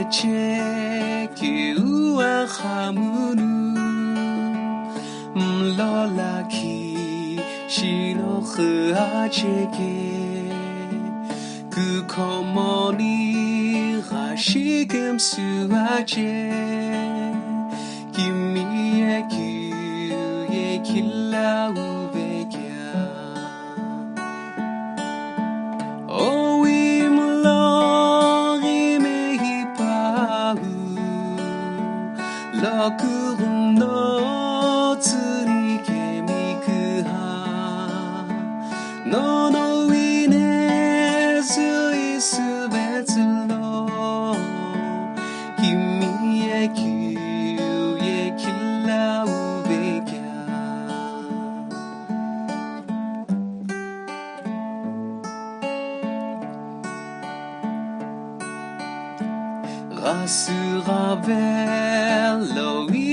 cheki ua hamunu mlolaki shino cheke kukomoni rashikem suache Kimiye khila wuvekea awomi Lokurun no tsuri kemikuha No no inezu isubetsu no Kimiye khila wuvekea Rasuravel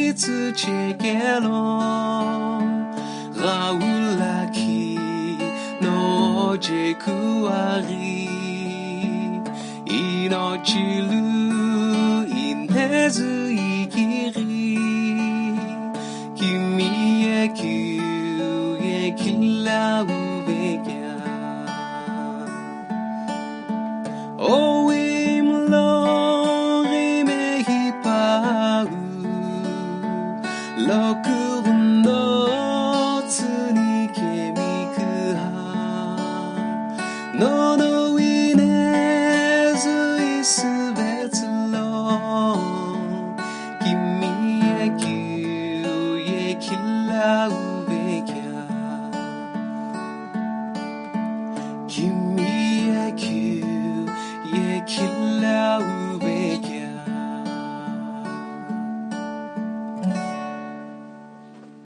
Itsu chekelo Raulaki no jekuari Inochilu inezu ikiri Kimiye khila wuvekea Lokurun no tsuni kemikuha No no inezu isubetsu no Kimiye khila wuvekea